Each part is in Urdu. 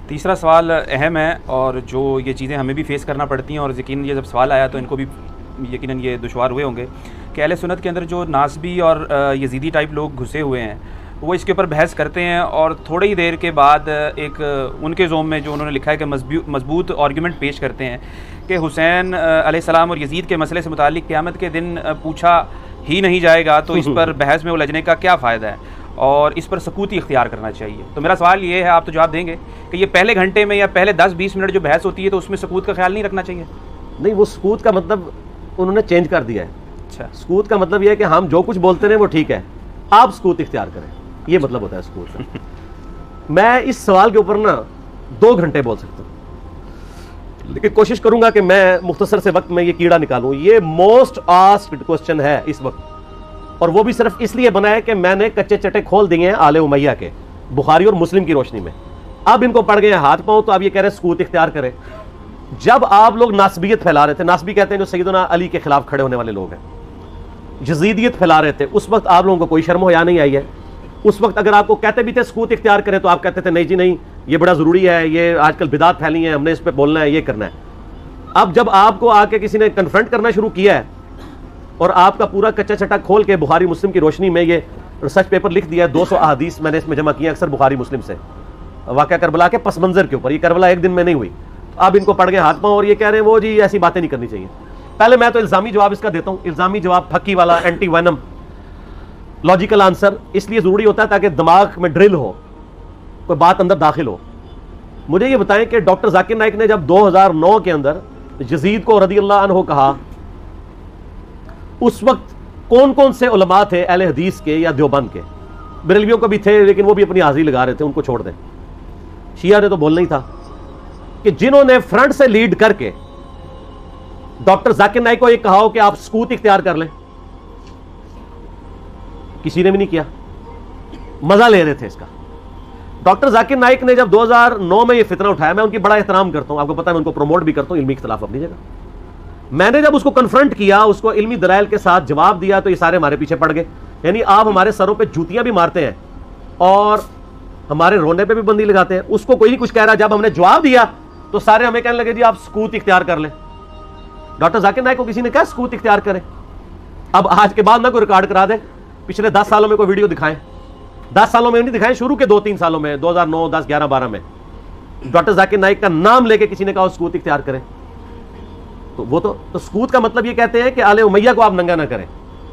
تیسرا سوال اہم ہے اور جو یہ چیزیں ہمیں بھی فیس کرنا پڑتی ہیں، اور یقیناً یہ جب سوال آیا تو ان کو بھی یقیناً یہ دشوار ہوئے ہوں گے کہ اہل سنت کے اندر جو ناسبی اور یزیدی ٹائپ لوگ گھسے ہوئے ہیں وہ اس کے اوپر بحث کرتے ہیں، اور تھوڑی ہی دیر کے بعد ایک ان کے زوم میں جو انہوں نے لکھا ہے کہ مضبوط آرگیومنٹ پیش کرتے ہیں کہ حسین علیہ السلام اور یزید کے مسئلے سے متعلق قیامت کے دن پوچھا ہی نہیں جائے گا تو اس پر بحث میں الجھنے کا کیا فائدہ ہے، اور اس پر سکوتی اختیار کرنا چاہیے. تو میرا سوال یہ ہے، آپ تو جواب دیں گے، کہ یہ پہلے گھنٹے میں یا پہلے 10-20 منٹ جو بحث ہوتی ہے تو اس میں سکوت کا خیال نہیں رکھنا چاہیے؟ نہیں، وہ سکوت کا مطلب انہوں نے چینج کر دیا ہے. اچھا، سکوت کا مطلب یہ ہے کہ ہم جو کچھ بولتے رہے وہ ٹھیک ہے، آپ سکوت اختیار کریں، یہ مطلب ہوتا ہے سکوت کا. میں اس سوال کے اوپر نا 2 گھنٹے بول سکتا ہوں، لیکن کوشش کروں گا کہ میں مختصر سے وقت میں یہ کیڑا نکالوں. یہ موسٹ آسکڈ کوسچن ہے اس وقت، اور وہ بھی صرف اس لیے بنا ہے کہ میں نے کچے چٹے کھول دیے ہیں آل امیہ کے، بخاری اور مسلم کی روشنی میں. اب ان کو پڑ گئے ہیں ہاتھ پاؤں، تو اب یہ کہہ رہے ہیں سکوت اختیار کریں. جب آپ لوگ ناسبیت پھیلا رہے تھے، ناسبی کہتے ہیں جو سیدنا علی کے خلاف کھڑے ہونے والے لوگ ہیں، یزیدیت پھیلا رہے تھے، اس وقت آپ لوگوں کو کوئی شرم و حیا نہیں آئی ہے. اس وقت اگر آپ کو کہتے بھی تھے سکوت اختیار کریں تو آپ کہتے تھے نہیں جی نہیں، یہ بڑا ضروری ہے، یہ آج کل بدعت پھیلی ہے، ہم نے اس پہ بولنا ہے، یہ کرنا ہے. اب جب آپ کو آ کے کسی نے کنفرنٹ کرنا شروع کیا ہے اور آپ کا پورا کچا چٹا کھول کے بخاری مسلم کی روشنی میں یہ ریسرچ پیپر لکھ دیا ہے، 200 احادیث میں نے اس میں جمع کیا اکثر بخاری مسلم سے، واقعہ کربلا کے پس منظر کے اوپر. یہ کربلا ایک دن میں نہیں ہوئی. اب ان کو پڑ گئے ہاتھ پاؤں اور یہ کہہ رہے ہیں وہ جی ایسی باتیں نہیں کرنی چاہیے. پہلے میں تو الزامی جواب اس کا دیتا ہوں، الزامی جواب پھکی والا، اینٹی وینم لاجیکل آنسر اس لیے ضروری ہوتا ہے تاکہ دماغ میں ڈرل ہو، کوئی بات اندر داخل ہو. مجھے یہ بتائیں کہ ڈاکٹر ذاکر نائک نے جب 2009 کے اندر یزید کو رضی اللہ عنہ کہا، اس وقت کون کون سے علماء تھے اہل حدیث کے یا دیوبند کے؟ بریلویوں کو بھی تھے لیکن وہ بھی اپنی حاضری لگا رہے تھے، ان کو چھوڑ دیں. شیعہ نے تو بولنا ہی تھا کہ جنہوں نے فرنٹ سے لیڈ کر کے ڈاکٹر ذاکر نائک کو یہ کہا ہو کہ آپ سکوت اختیار کر لیں، کسی نے بھی نہیں کیا، مزہ لے رہے تھے اس کا. ڈاکٹر ذاکر نائک نے جب 2009 میں یہ فتنہ اٹھایا، میں ان کی بڑا احترام کرتا ہوں، آپ کو پتہ ہے میں ان کو پروموٹ بھی کرتا ہوں، علمی اختلاف اپنی جگہ. میں نے جب اس کو کنفرنٹ کیا، اس کو علمی دلائل کے ساتھ جواب دیا، تو یہ سارے ہمارے پیچھے پڑ گئے. یعنی آپ ہمارے سروں پہ جوتیاں بھی مارتے ہیں اور ہمارے رونے پہ بھی بندی لگاتے ہیں. اس کو کوئی نہیں کچھ کہہ رہا. جب ہم نے جواب دیا تو سارے ہمیں کہنے لگے جی آپ سکوت اختیار کر لیں. ڈاکٹر ذاکر نائک کو کسی نے کہا سکوت اختیار کریں؟ اب آج کے بعد نہ کوئی ریکارڈ کرا دے، پچھلے 10 سالوں میں کوئی ویڈیو دکھائیں. 10 سالوں میں نہیں دکھائیں، شروع کے 2-3 سالوں میں، 2009 10 11 12 میں ڈاکٹر ذاکر نائک کا نام لے کے کسی نے کہا سکوت اختیار کریں. تو وہ تو سکوت کا مطلب یہ کہتے ہیں کہ آل امیہ کو آپ ننگا نہ کریں،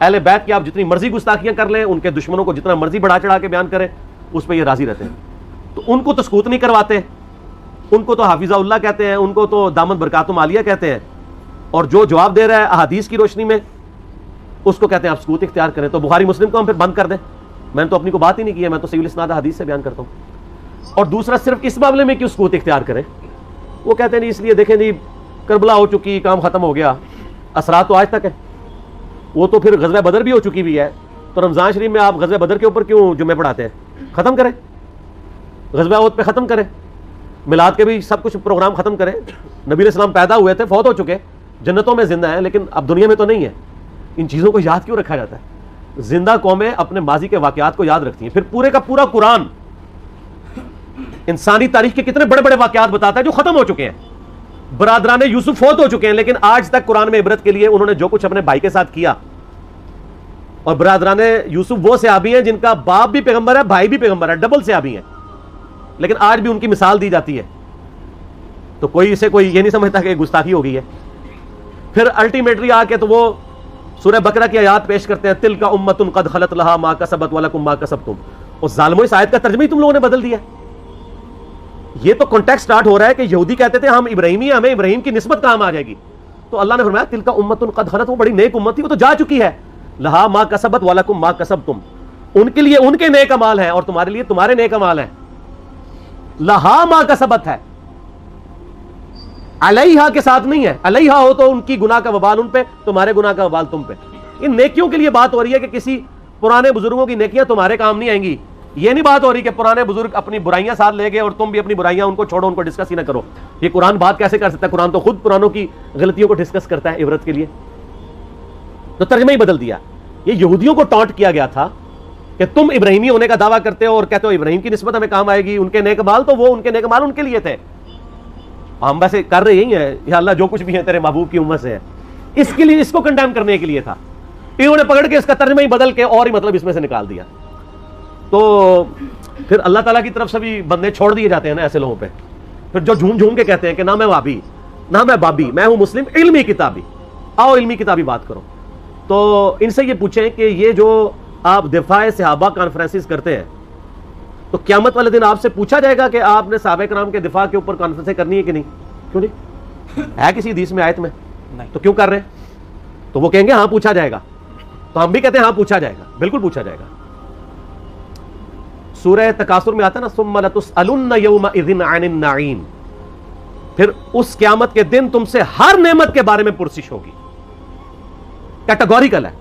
اہل بیت کی آپ جتنی مرضی گستاخیاں کر لیں، ان کے دشمنوں کو جتنا مرضی بڑھا چڑھا کے بیان کریں، اس پہ یہ راضی رہتے ہیں. تو ان کو تو سکوت نہیں کرواتے، ان کو تو حافظہ اللہ کہتے ہیں، ان کو تو دامن برکاتم عالیہ کہتے ہیں، اور جو جواب دے رہا ہے احادیث کی روشنی میں اس کو کہتے ہیں آپ سکوت اختیار کریں. تو بخاری مسلم کو ہم پھر بند کر دیں؟ میں نے تو اپنی کو بات ہی نہیں کی ہے، میں تو صحیح الاسناد حدیث سے بیان کرتا ہوں. اور دوسرا صرف اس معاملے میں کیوں سکوت اختیار کریں؟ وہ کہتے ہیں نہیں اس لیے دیکھیں جی کربلا ہو چکی، کام ختم ہو گیا، اثرات تو آج تک ہے. وہ تو پھر غزوہ بدر بھی ہو چکی بھی ہے، تو رمضان شریف میں آپ غزوہ بدر کے اوپر کیوں جمعے پڑھاتے ہیں؟ ختم کریں، غزوہ احد پہ ختم کریں، میلاد کے بھی سب کچھ پروگرام ختم کریں. نبی علیہ السلام پیدا ہوئے تھے، فوت ہو چکے، جنتوں میں زندہ ہیں، لیکن اب دنیا میں تو نہیں ہے. ان چیزوں کو یاد کیوں رکھا جاتا ہے؟ زندہ قومیں اپنے ماضی کے واقعات کو یاد رکھتی ہیں. پھر پورے کا پورا قرآن انسانی تاریخ کے کتنے بڑے بڑے واقعات بتاتا ہے جو ختم ہو چکے ہیں. برادران یوسف فوت ہو چکے ہیں، لیکن آج تک قرآن میں عبرت کے لیے انہوں نے جو کچھ اپنے بھائی کے ساتھ کیا. اور برادران یوسف وہ صحابی ہیں جن کا باپ بھی پیغمبر ہے، بھائی بھی پیغمبر ہے، ڈبل صحابی ہیں، لیکن آج بھی ان کی مثال دی جاتی ہے. تو کوئی اسے کوئی یہ نہیں سمجھتا کہ گستاخی ہو گئی ہے. پھر الٹیمیٹلی آ کے تو وہ سورہ بقرہ کی آیات پیش کرتے ہیں، تلک امۃ قد خلت لہا ما کسبت ولکم ما کسبتم. اور ظالموں اس آیت کا ترجمہ ہی تم لوگوں نے بدل دیا. یہ تو کانٹیکسٹ سٹارٹ ہو رہا ہے کہ یہودی کہتے تھے ہم ابراہیمی ہیں، ہمیں ابراہیم کی نسبت کام آ جائے گی. تو اللہ نے فرمایا تلک امۃ قد خلت، وہ بڑی نیک امت تھی، وہ تو جا چکی ہے. لہا ما کسبت ولکم ما کسبتم، ان کے لیے ان کے نیک اعمال ہیں اور تمہارے لیے تمہارے نیک اعمال ہیں. لہا ما کسبت ہے، علیہا کے ساتھ نہیں ہے. علیہا ہو تو ان کی گناہ کا وبال ان پہ، تمہارے گناہ کا وبال تم پہ. ان نیکیوں کے لیے بات ہو رہی ہے کہ کسی پرانے بزرگوں کی نیکیاں تمہارے کام نہیں آئیں گی. یہ نہیں بات ہو رہی کہ پرانے بزرگ اپنی برائیاں ساتھ لے گئے اور تم بھی اپنی برائیاں ان کو چھوڑو، ان کو ڈسکس ہی نہ کرو. یہ قرآن بات کیسے کر سکتا ہے؟ قرآن تو خود پرانوں کی غلطیوں کو ڈسکس کرتا ہے عبرت کے لیے. تو ترجمہ ہی بدل دیا. یہ یہودیوں کو ٹانٹ کیا گیا تھا کہ تم ابراہیمی ہونے کا دعویٰ کرتے ہو اور کہتے ہو ابراہیم کی نسبت ہمیں کام آئے گی, ان کے نیک مال تو وہ ان کے نیک مال ان کے لیے تھے, ہم ویسے کر رہے یہی ہیں, یا اللہ جو کچھ بھی ہے تیرے محبوب کی امت سے ہے, اس کے لیے, اس کو کنڈیم کرنے کے لیے تھا. انہوں نے پکڑ کے اس کا ترجمہ ہی بدل کے اور ہی مطلب اس میں سے نکال دیا. تو پھر اللہ تعالیٰ کی طرف سے بھی بندے چھوڑ دیے جاتے ہیں نا ایسے لوگوں پہ, پھر جو جھوم جھوم کے کہتے ہیں کہ نہ میں وابی نہ میں بابی, میں ہوں مسلم علمی کتابی, آؤ علمی کتابی بات کرو. تو ان سے یہ پوچھیں کہ یہ جو آپ دفاع صحابہ کانفرنسز کرتے ہیں, تو قیامت والے دن آپ سے پوچھا جائے گا کہ آپ نے صحابہ کرام کے دفاع کے اوپر کانفرنسیں کرنی ہے کہ نہیں؟ کیوں نہیں ہے کسی حدیث میں آیت میں؟ تو کیوں کر رہے ہیں؟ تو وہ کہیں گے ہاں پوچھا جائے گا. تو ہم بھی کہتے ہیں ہاں پوچھا جائے گا, بالکل پوچھا جائے گا. سورہ تکاثر میں آتا ہے نا ثم لتسألن یومئذ عن النعیم, پھر اس قیامت کے دن تم سے ہر نعمت کے بارے میں پرسش ہوگی. کیٹیگوریکل ہے,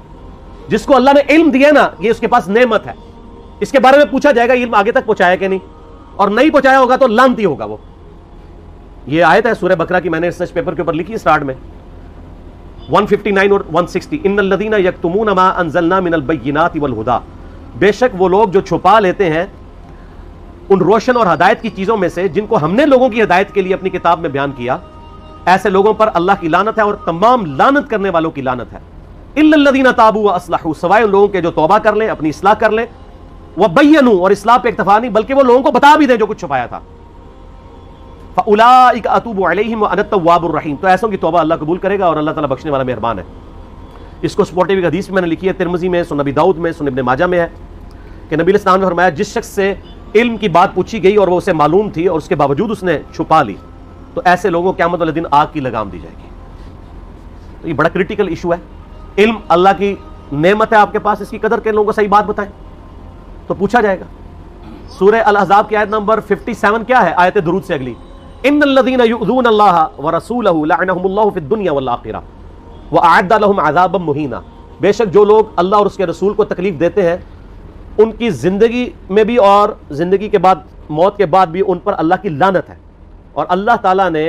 جس کو اللہ نے علم دیا نا یہ اس کے پاس نعمت ہے, اس کے بارے میں پوچھا جائے گا علم آگے تک پہنچایا کہ نہیں, اور نہیں پہنچایا ہوگا تو لعنتی ہوگا وہ. یہ آیت ہے سورہ بقرہ کی, میں نے ریسرچ پیپر کے اوپر لکھی اسٹارٹ میں 159 اور 160. ان الذین یکتمون ما انزلنا من البینات والہدی, بے شک وہ لوگ جو چھپا لیتے ہیں ان روشن اور ہدایت کی چیزوں میں سے جن کو ہم نے لوگوں کی ہدایت کے لیے اپنی کتاب میں بیان کیا, ایسے لوگوں پر اللہ کی لعنت ہے اور تمام لعنت کرنے والوں کی لعنت ہے. الا الذین تابوا واصلحوا, سوائے ان لوگوں کے جو توبہ کر لیں, اپنی اصلاح کر لیں, وبینوا, اور اصلاح پہ اکتفا نہیں بلکہ وہ لوگوں کو بتا بھی دیں جو کچھ چھپایا تھا. فاولئک اتوب علیہم وانا التواب الرحیم, تو ایسوں کی توبہ اللہ قبول کرے گا اور اللہ تعالیٰ بخشنے والا مہربان ہے. اس کو سپورٹیو ایک حدیث میں نے لکھی ہے, ترمذی میں, سنن ابی داؤد میں, سنن ابن ماجہ میں ہے, کہ نبی علیہ السلام نے فرمایا جس شخص سے علم کی بات پوچھی گئی اور وہ اسے معلوم تھی اور اس کے باوجود اس نے چھپا لی, تو ایسے لوگوں قیامت والے دن آگ کی لگام دی جائے گی. تو یہ بڑا کریٹیکل ایشو ہے. علم اللہ کی نعمت ہے آپ کے پاس, اس کی قدر کے لوگوں کو صحیح بات بتائیں تو پوچھا جائے گا. سورہ الاحزاب کی آیت نمبر 57 کیا ہے؟ آیت درود سے اگلی, ان الذین یؤذون اللہ ورسولہ لعنہم اللہ فی الدنیا والآخرہ واعد لهم عذابا مہینا, بے شک جو لوگ اللہ اور اس کے رسول کو تکلیف دیتے ہیں ان کی زندگی میں بھی اور زندگی کے بعد, موت کے بعد بھی ان پر اللہ کی لعنت ہے, اور اللہ تعالیٰ نے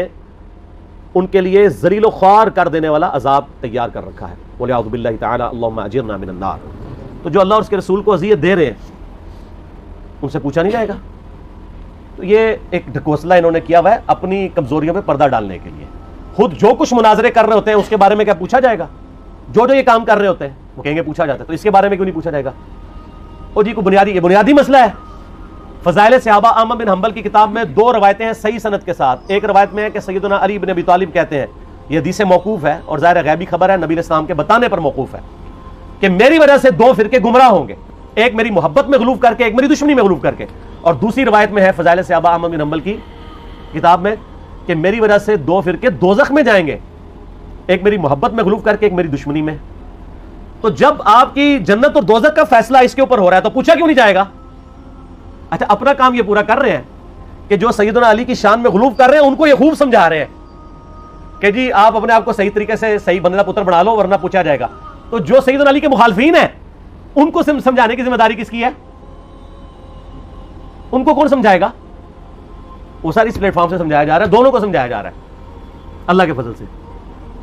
ان کے لیے ذلیل و خوار کر دینے والا عذاب تیار کر رکھا ہے. وَلِعَوْذُ بِاللَّهِ تَعَالَى اللَّهُمَّ أَجِرْنَا مِنَ النَّارِ. تو جو اللہ اور اس کے رسول کو اذیت دے رہے ہیں ان سے پوچھا نہیں جائے گا. تو یہ ایک ڈھکوسلا انہوں نے کیا ہوا ہے اپنی کمزوریوں پہ پردہ ڈالنے کے لیے. خود جو کچھ مناظرے کر رہے ہوتے ہیں اس کے بارے میں کیا پوچھا جائے گا؟ جو یہ کام کر رہے ہوتے ہیں وہ کہیں گے پوچھا جاتا ہے, تو اس کے بارے میں کیوں نہیں پوچھا جائے گا؟ وہ جی کو یہ بنیادی مسئلہ ہے. فضائل صحابہ احمد بن حنبل کی کتاب میں 2 روایتیں ہیں صحیح سند کے ساتھ. ایک روایت میں ہے کہ سیدنا علی بن ابی طالب کہتے ہیں, یہ حدیث موقوف ہے اور ظاہر غیبی خبر ہے, نبی علیہ السلام کے بتانے پر موقوف ہے, کہ میری وجہ سے 2 فرقے گمراہ ہوں گے, ایک میری محبت میں غلوف کر کے, ایک میری دشمنی میں غلوف کر کے. اور دوسری روایت میں ہے فضائل صحابہ احمد بن حنبل کی کتاب میں کہ میری وجہ سے 2 فرقے دوزخ میں جائیں گے, ایک میری محبت میں غلوف کر کے, ایک میری دشمنی میں. تو جب آپ کی جنت اور دوزخ کا فیصلہ اس کے اوپر ہو رہا ہے تو پوچھا کیوں نہیں جائے گا؟ اچھا اپنا کام یہ پورا کر رہے ہیں کہ جو سیدنا علی کی شان میں غلوف کر رہے ہیں ان کو یہ خوب سمجھا رہے ہیں کہ جی آپ اپنے آپ کو صحیح طریقے سے صحیح بندے کا پتر بنا لو ورنہ پوچھا جائے گا. تو جو سیدنا علی کے مخالفین ہیں ان کو سمجھانے کی ذمہ داری کس کی ہے؟ ان کو کون سمجھائے گا؟ وہ ساری اس پلیٹ فارم سے سمجھایا جا رہا ہے, دونوں کو سمجھایا جا رہا ہے اللہ کے فضل سے.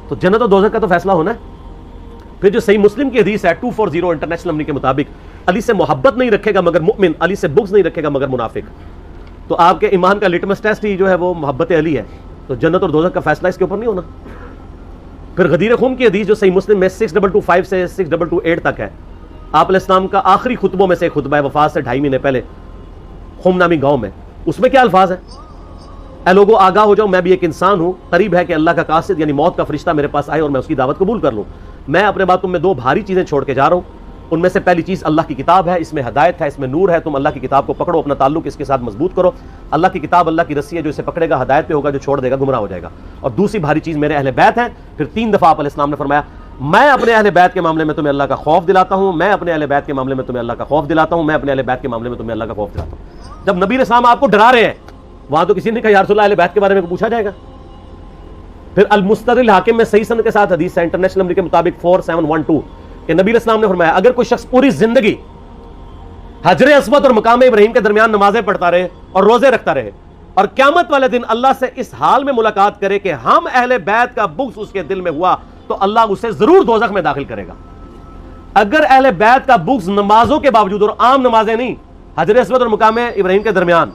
تو جنت اور دوزخ کا تو فیصلہ ہونا ہے. پھر جو صحیح مسلم کی حدیث ہے 240 انٹرنیشنل نمبر کے مطابق, علی سے محبت نہیں رکھے گا مگر مؤمن, علی سے بغض نہیں رکھے گا مگر منافق. تو آپ کے ایمان کا لٹمس ٹیسٹ ہی جو ہے وہ محبت علی ہے. تو جنت اور دوزخ کا فیصلہ اس کے اوپر نہیں ہونا. پھر غدیر خم کی حدیث جو صحیح مسلم میں 6225 سے 6228 تک ہے, آپ علیہ السلام کا آخری خطبوں میں سے ایک خطبہ ہے وفات سے 2.5 مہینے پہلے خم نامی گاؤں میں. اس میں کیا الفاظ ہیں؟ اے لوگو آگاہ ہو جاؤ, میں بھی ایک انسان ہوں, قریب ہے کہ اللہ کا قاصد یعنی موت کا فرشتہ میرے پاس آئے اور میں اس کی دعوت قبول کر لوں. میں اپنے بعد تم میں 2 بھاری چیزیں چھوڑ کے جا رہا ہوں. ان میں سے پہلی چیز اللہ کی کتاب ہے, اس میں ہدایت ہے, اس میں نور ہے. تم اللہ کی کتاب کو پکڑو, اپنا تعلق اس کے ساتھ مضبوط کرو. اللہ کی کتاب اللہ کی رسی ہے, جو اسے پکڑے گا ہدایت پہ ہوگا, جو چھوڑ دے گا گمراہ ہو جائے گا. اور دوسری بھاری چیز میرے اہل بیت ہیں. پھر 3 دفعہ آپ علیہ السلام نے فرمایا میں اپنے اہل بیت کے معاملے میں تمہیں اللہ کا خوف دلاتا ہوں, میں اپنے اہل بیت کے معاملے میں تمہیں اللہ کا خوف دلاتا ہوں, میں اپنے اہل بیت کے معاملے میں تمہیں اللہ کا خوف دلاتا ہوں. جب نبی علیہ السلام آپ کو ڈرا رہے ہیں وہاں تو کسی نے کہا یا رسول اللہ اہل بیت کے بارے میں پوچھا جائے گا؟ پھر المستدرک الحاکم میں صحیح سند کے ساتھ حدیث ہے انٹرنیشنل نمبر کے مطابق 4712 کہ نبی علیہ السلام نے فرمایا اگر کوئی شخص پوری زندگی حجر اسود اور مقام ابراہیم کے درمیان نمازیں پڑھتا رہے اور روزے رکھتا رہے اور قیامت والے دن اللہ سے اس حال میں ملاقات کرے کہ ہم اہل بیت کا بغض اس کے دل میں ہوا, تو اللہ اسے ضرور دوزخ میں داخل کرے گا. اگر اہل بیت کا بغض نمازوں کے باوجود، اور عام نمازیں نہیں، حجر اسود اور مقام ابراہیم کے درمیان،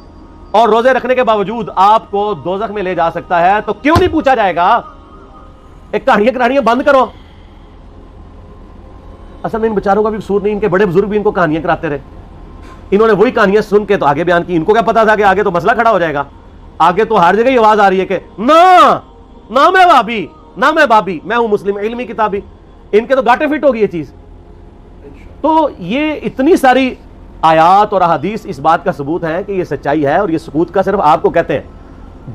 اور روزے رکھنے کے باوجود آپ کو دوزخ میں لے جا سکتا ہے، تو کیوں نہیں پوچھا جائے گا؟ ایک کہانیاں بند کرو. اصل میں ان بیچاروں کا بھی قصور نہیں، ان کے بڑے بزرگ بھی ان کو کہانیاں کراتے رہے. انہوں نے وہی کہانیاں سن کے تو آگے بیان کی. ان کو کیا پتا تھا کہ آگے تو مسئلہ کھڑا ہو جائے گا؟ آگے تو ہر جگہ یہ آواز آ رہی ہے کہ نہ میں وہابی، نہ میں بابی، میں ہوں مسلم علمی کتابی. ان کے تو گاٹے فٹ ہوگی یہ چیز. تو یہ اتنی ساری آیات اور احادیث اس بات کا ثبوت ہے کہ یہ سچائی ہے، اور یہ ثبوت کا صرف آپ کو کہتے ہیں.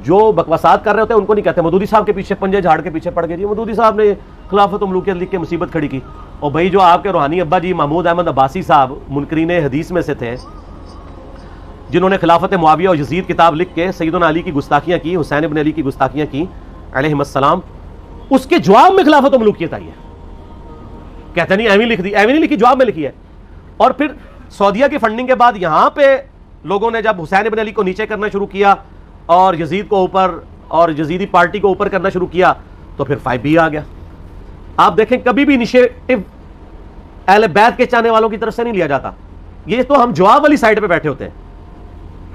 جو بکواسات کر رہے ہوتے ہیں ان کو نہیں کہتے. مودودی صاحب کے پیچھے پنجے جھاڑ کے پیچھے پڑ گئے، جی مودودی صاحب نے خلافت مملوکیت لکھ کے مصیبت کھڑی کی. اور بھائی جو آپ کے روحانی ابا جی محمود احمد عباسی صاحب منکرین حدیث میں سے تھے، جنہوں نے خلافت معاویہ اور یزید کتاب لکھ کے سیدنا علی کی گستاخیاں کی، حسین ابن علی کی گستاخیاں کی علیہم السلام، اس کے جواب میں خلافت مملوکیت آئی ہے. کہتے نہیں ایویں لکھ دی، ایویں نہیں لکھی، جواب میں لکھی ہے. اور پھر سعودیہ کی فنڈنگ کے بعد یہاں پہ لوگوں نے جب حسین ابن علی کو نیچے کرنا شروع کیا اور یزید کو اوپر اور یزیدی پارٹی کو اوپر کرنا شروع کیا، تو پھر 5B آ گیا. آپ دیکھیں کبھی بھی انیشیٹو اہل بیت کے چاہنے والوں کی طرف سے نہیں لیا جاتا. یہ تو ہم جواب والی سائڈ پہ بیٹھے ہوتے ہیں،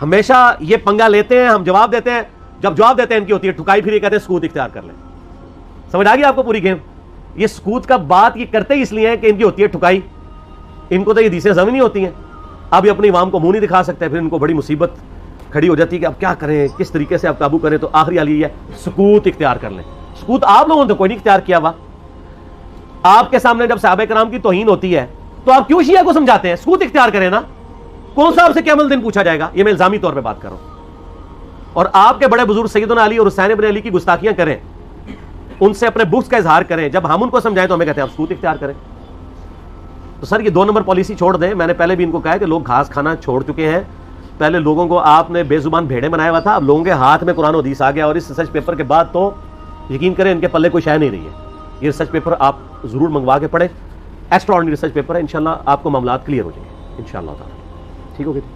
ہمیشہ یہ پنگا لیتے ہیں، ہم جواب دیتے ہیں. جب جواب دیتے ہیں ان کی ہوتی ہے ٹھکائی، پھر یہ کہتے ہیں سکوت اختیار کر لیں. سمجھ آ گئی آپ کو پوری گیم؟ یہ سکوت کا بات یہ کرتے ہی اس لیے ہے کہ ان کی ہوتی ہے ٹھکائی. ان کو تو یہ حدیثیں زمین نہیں ہوتی ہیں. اب یہ اپنی عوام کو منہ نہیں دکھا سکتے، پھر ان کو بڑی مصیبت کھڑی ہو جاتی ہے کہ اب کیا کریں، کس طریقے سے آپ قابو کریں. تو آخری حال یہ ہے سکوت اختیار کر لیں. سکوت آپ لوگوں نے کوئی نہیں اختیار کیا ہوا. آپ کے سامنے جب صحابہ کرام کی توہین ہوتی ہے تو آپ کیوں شیعہ کو سمجھاتے ہیں؟ سکوت اختیار کریں نا. کون سا آپ سے قیامت دن پوچھا جائے گا؟ یہ میں الزامی طور پہ بات کر رہا ہوں. اور آپ کے بڑے بزرگ سیدنا علی اور حسین ابن علی کی گستاخیاں کریں، ان سے اپنے بغض کا اظہار کریں. جب ہم ان کو سمجھائیں تو ہمیں کہتے ہیں آپ سکوت اختیار کریں. تو سر یہ 2 نمبر پالیسی چھوڑ دیں. میں نے پہلے بھی ان کو کہا کہ لوگ گھاس کھانا چھوڑ چکے ہیں. پہلے لوگوں کو آپ نے بے زبان بھیڑے بنایا ہوا تھا، اب لوگوں کے ہاتھ میں قرآن و حدیث آ گیا. اور اس ریسرچ پیپر کے بعد تو یقین کریں ان کے پلے کوئی شے نہیں رہی ہے. یہ ریسرچ پیپر آپ ضرور منگوا کے پڑھیں. ایکسٹرا آرڈنری ریسرچ پیپر ہے، انشاءاللہ آپ کو معاملات کلیئر ہو جائیں گے انشاءاللہ تعالی. ٹھیک ہو گیا؟